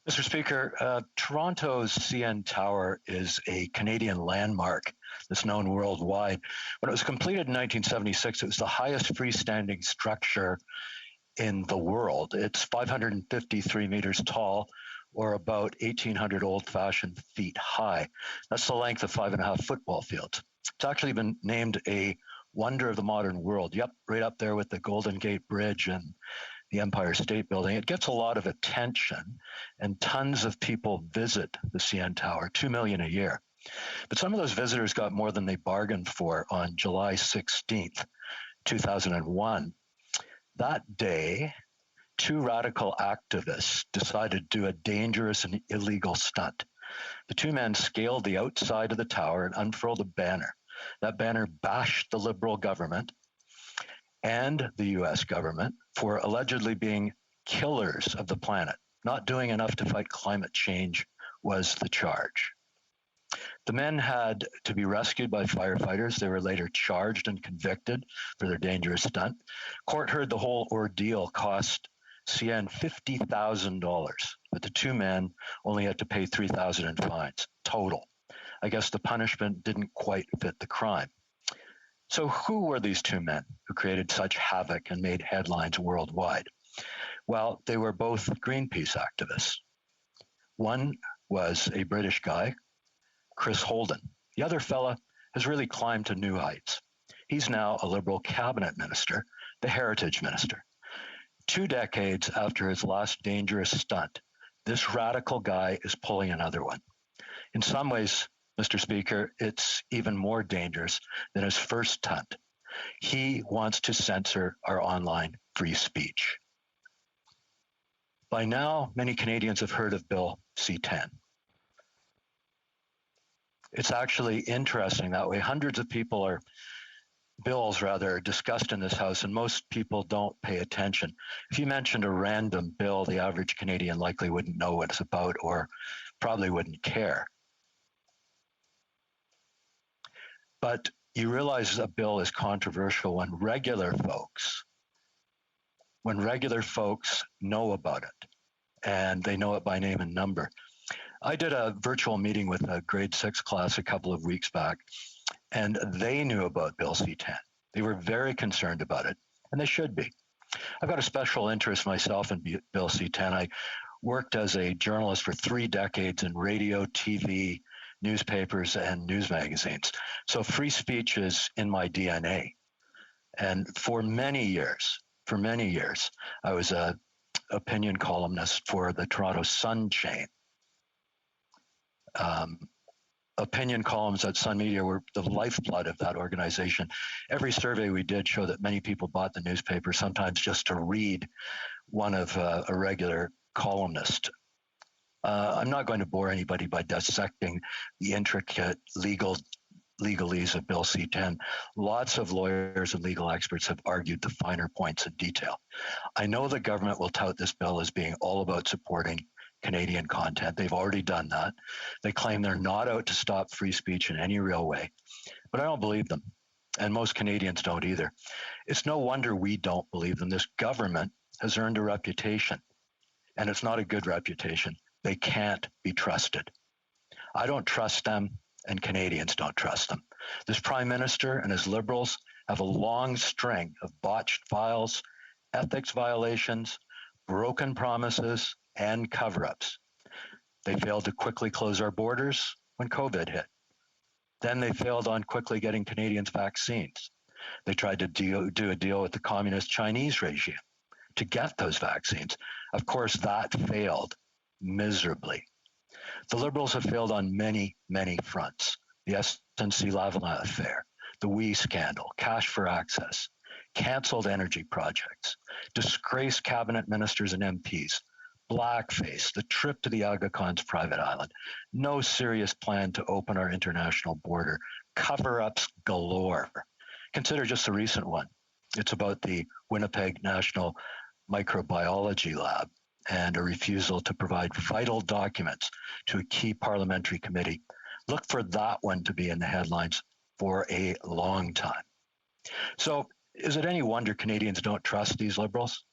Mr. Speaker, Toronto's CN Tower is a Canadian landmark that's known worldwide. When it was completed in 1976, it was the highest freestanding structure in the world. It's 553 meters tall, or about 1,800 old-fashioned feet high. That's the length of 5.5 football fields. It's actually been named a wonder of the modern world. Yep, right up there with the Golden Gate Bridge and the Empire State Building. It gets a lot of attention, and tons of people visit the CN Tower, 2 million a year. But some of those visitors got more than they bargained for on July 16th, 2001. That day, two radical activists decided to do a dangerous and illegal stunt. The two men scaled the outside of the tower and unfurled a banner. That banner bashed the Liberal government and the US government for allegedly being killers of the planet. Not doing enough to fight climate change was the charge. The men had to be rescued by firefighters. They were later charged and convicted for their dangerous stunt. Court heard the whole ordeal cost CN $50,000, but the two men only had to pay $3,000 in fines total. I guess the punishment didn't quite fit the crime. So who were these two men who created such havoc and made headlines worldwide? Well, they were both Greenpeace activists. One was a British guy, Chris Holden. The other fella has really climbed to new heights. He's now a Liberal cabinet minister, the heritage minister. 2 decades after his last dangerous stunt, this radical guy is pulling another one. In some ways, Mr. Speaker, it's even more dangerous than his first stunt. He wants to censor our online free speech. By now, many Canadians have heard of Bill C-10. It's actually interesting that way. Hundreds of bills are discussed in this House, and most people don't pay attention. If you mentioned a random bill, the average Canadian likely wouldn't know what it's about or probably wouldn't care. But you realize a bill is controversial when regular folks know about it, and they know it by name and number. I did a virtual meeting with a grade 6 class a couple of weeks back, and they knew about Bill C-10. They were very concerned about it, and they should be. I've got a special interest myself in Bill C-10. I worked as a journalist for 3 decades in radio, TV, newspapers, and news magazines. So free speech is in my DNA. And for many years, I was an opinion columnist for the Toronto Sun chain. Opinion columns at Sun Media were the lifeblood of that organization. Every survey we did showed that many people bought the newspaper, sometimes just to read one of a regular columnist. I'm not going to bore anybody by dissecting the intricate legalese of Bill C-10. Lots of lawyers and legal experts have argued the finer points in detail. I know the government will tout this bill as being all about supporting Canadian content. They've already done that. They claim they're not out to stop free speech in any real way. But I don't believe them. And most Canadians don't either. It's no wonder we don't believe them. This government has earned a reputation, and it's not a good reputation. They can't be trusted. I don't trust them, and Canadians don't trust them. This Prime Minister and his Liberals have a long string of botched files, ethics violations, broken promises, and cover-ups. They failed to quickly close our borders when COVID hit. Then they failed on quickly getting Canadians vaccines. They tried to do a deal with the communist Chinese regime to get those vaccines. Of course, that failed miserably. The Liberals have failed on many, many fronts. The SNC-Lavalin affair, the WE scandal, cash for access, cancelled energy projects, disgraced cabinet ministers and MPs, blackface, the trip to the Aga Khan's private island, no serious plan to open our international border, cover-ups galore. Consider just the recent one. It's about the Winnipeg National Microbiology Lab and a refusal to provide vital documents to a key parliamentary committee. Look for that one to be in the headlines for a long time. So is it any wonder Canadians don't trust these Liberals?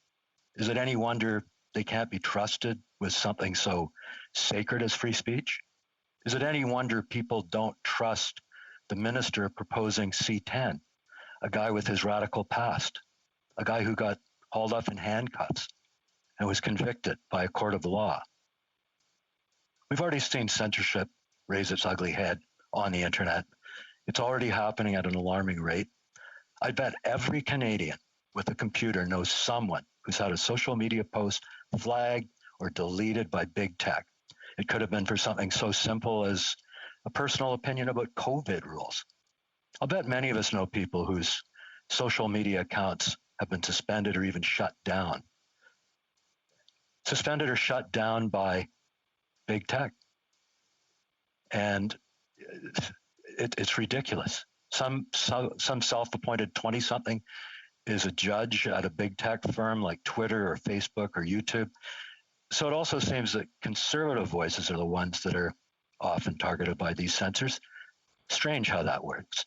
Is it any wonder they can't be trusted with something so sacred as free speech? Is it any wonder people don't trust the minister proposing C10, a guy with his radical past, a guy who got hauled up in handcuffs and was convicted by a court of law? We've already seen censorship raise its ugly head on the internet. It's already happening at an alarming rate. I bet every Canadian with a computer knows someone who's had a social media post flagged or deleted by big tech. It could have been for something so simple as a personal opinion about COVID rules. I'll bet many of us know people whose social media accounts have been suspended or even shut down. Suspended or shut down by big tech. And it's ridiculous. Some self-appointed 20-something is a judge at a big tech firm like Twitter or Facebook or YouTube. So it also seems that conservative voices are the ones that are often targeted by these censors. Strange how that works.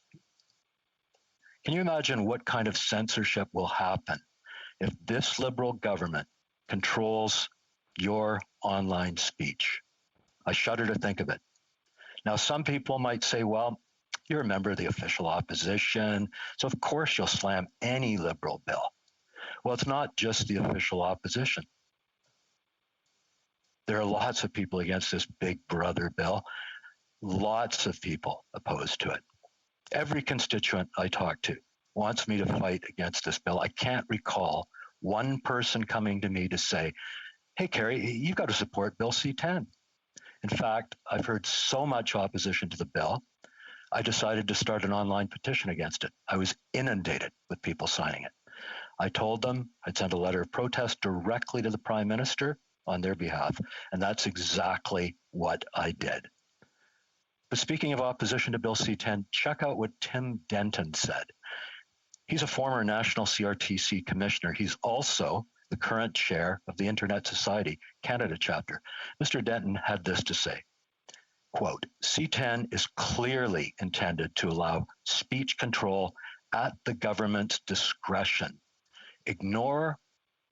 Can you imagine what kind of censorship will happen if this Liberal government controls your online speech? I shudder to think of it. Now, some people might say, well, you're a member of the official opposition, so of course you'll slam any Liberal bill. Well, it's not just the official opposition. There are lots of people against this big brother bill, lots of people opposed to it. Every constituent I talk to wants me to fight against this bill. I can't recall one person coming to me to say, hey, Kerry, you've got to support Bill C-10. In fact, I've heard so much opposition to the bill, I decided to start an online petition against it. I was inundated with people signing it. I told them I'd send a letter of protest directly to the Prime Minister on their behalf, and that's exactly what I did. But speaking of opposition to Bill C-10, check out what Tim Denton said. He's a former National CRTC Commissioner. He's also the current chair of the Internet Society Canada chapter. Mr. Denton had this to say, quote, C-10 is clearly intended to allow speech control at the government's discretion. Ignore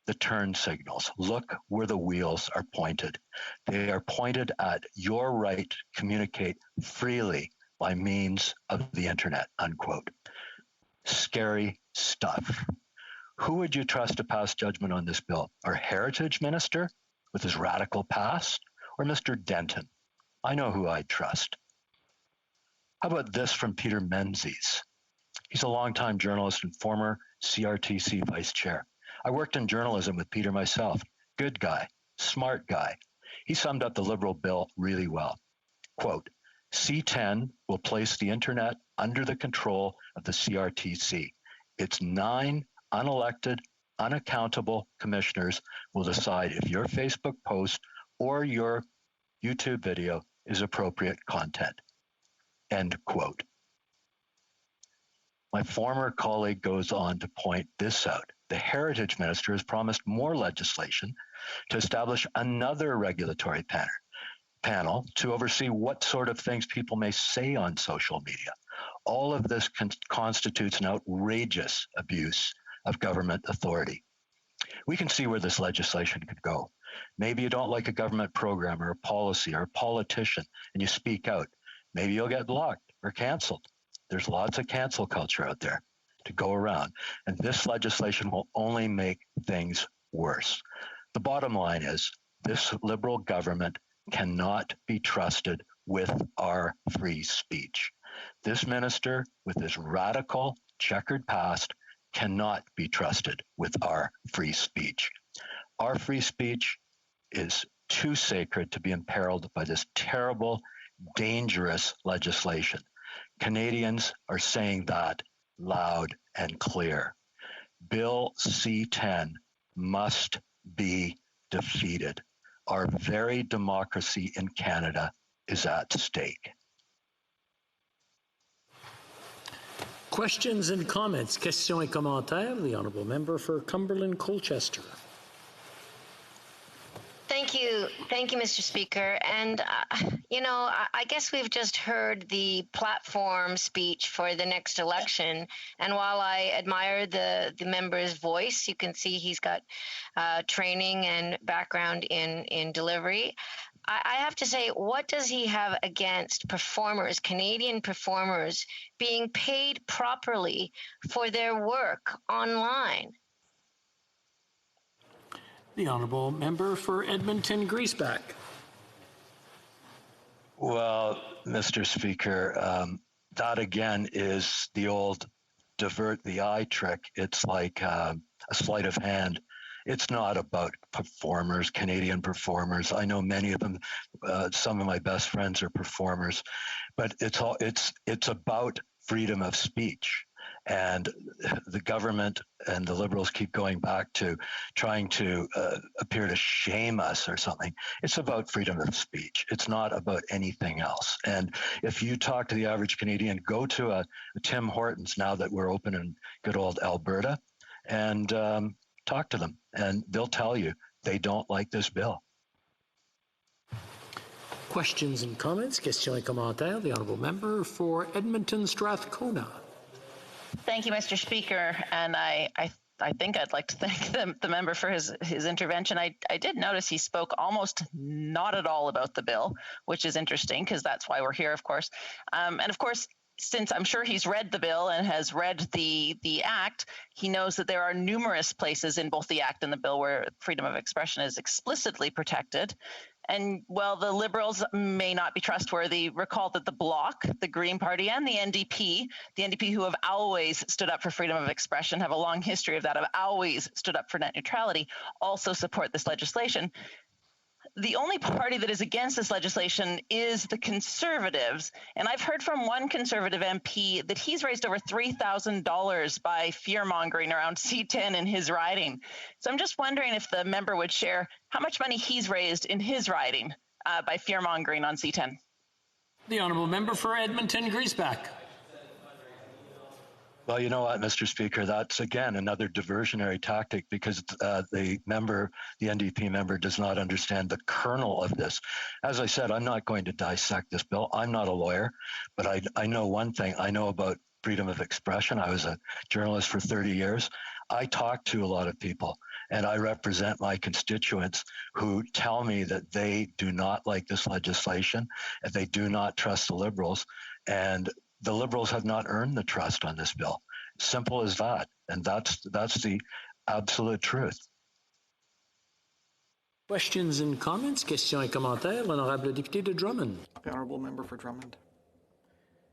the turn signals. Look where the wheels are pointed. They are pointed at your right to communicate freely by means of the internet, unquote. Scary stuff. Who would you trust to pass judgment on this bill? Our heritage minister with his radical past or Mr. Denton? I know who I'd trust. How about this from Peter Menzies? He's a longtime journalist and former CRTC vice chair. I worked in journalism with Peter myself. Good guy, smart guy. He summed up the Liberal bill really well. Quote, C-10 will place the internet under the control of the CRTC. Its 9 unelected, unaccountable commissioners will decide if your Facebook post or your YouTube video is appropriate content. End quote. My former colleague goes on to point this out. The Heritage Minister has promised more legislation to establish another regulatory panel to oversee what sort of things people may say on social media. All of this constitutes an outrageous abuse of government authority. We can see where this legislation could go. Maybe you don't like a government program or a policy or a politician and you speak out. Maybe you'll get blocked or canceled. There's lots of cancel culture out there to go around. And this legislation will only make things worse. The bottom line is this Liberal government cannot be trusted with our free speech. This minister with his radical checkered past cannot be trusted with our free speech. Our free speech is too sacred to be imperiled by this terrible, dangerous legislation. Canadians are saying that loud and clear. Bill C-10 must be defeated. Our very democracy in Canada is at stake. Questions and comments. Questions et commentaires. The Honourable Member for Cumberland Colchester. Thank Thank you, Mr. Speaker. And, I guess we've just heard the platform speech for the next election. And while I admire the member's voice, you can see he's got training and background in delivery. I have to say, what does he have against performers, Canadian performers, being paid properly for their work online? The honourable member for Edmonton-Griesbach. Well, Mr. Speaker, that again is the old divert the eye trick. It's like a sleight of hand. It's not about performers, Canadian performers. I know many of them. Some of my best friends are performers, but it's about freedom of speech. And the government and the Liberals keep going back to trying to appear to shame us or something. It's about freedom of speech. It's not about anything else. And if you talk to the average Canadian, go to a Tim Hortons now that we're open in good old Alberta, and talk to them, and they'll tell you they don't like this bill. Questions and comments? Questions et commentaires. The honourable member for Edmonton-Strathcona. Thank you, Mr. Speaker, and I think I'd like to thank the member for his intervention. I did notice he spoke almost not at all about the bill, which is interesting because that's why we're here, of course. And of course, since I'm sure he's read the bill and has read the Act, he knows that there are numerous places in both the Act and the bill where freedom of expression is explicitly protected. And while the Liberals may not be trustworthy, recall that the Bloc, the Green Party, and the NDP who have always stood up for freedom of expression, have a long history of that, have always stood up for net neutrality, also support this legislation. The only party that is against this legislation is the Conservatives. And I've heard from one Conservative MP that he's raised over $3,000 by fear-mongering around C10 in his riding. So I'm just wondering if the member would share how much money he's raised in his riding by fear-mongering on C10. The honourable member for Edmonton-Griesbach. Well, you know what, Mr. Speaker, that's again another diversionary tactic because the NDP member does not understand the kernel of this. As I said, I'm not going to dissect this bill. I'm not a lawyer, but I know one thing. I know about freedom of expression. I was a journalist for 30 years. I talk to a lot of people, and I represent my constituents who tell me that they do not like this legislation, and they do not trust the Liberals, and the Liberals have not earned the trust on this bill. Simple as that. And that's the absolute truth. Questions and comments? Questions et commentaires. L'honorable député de Drummond. The honourable member for Drummond.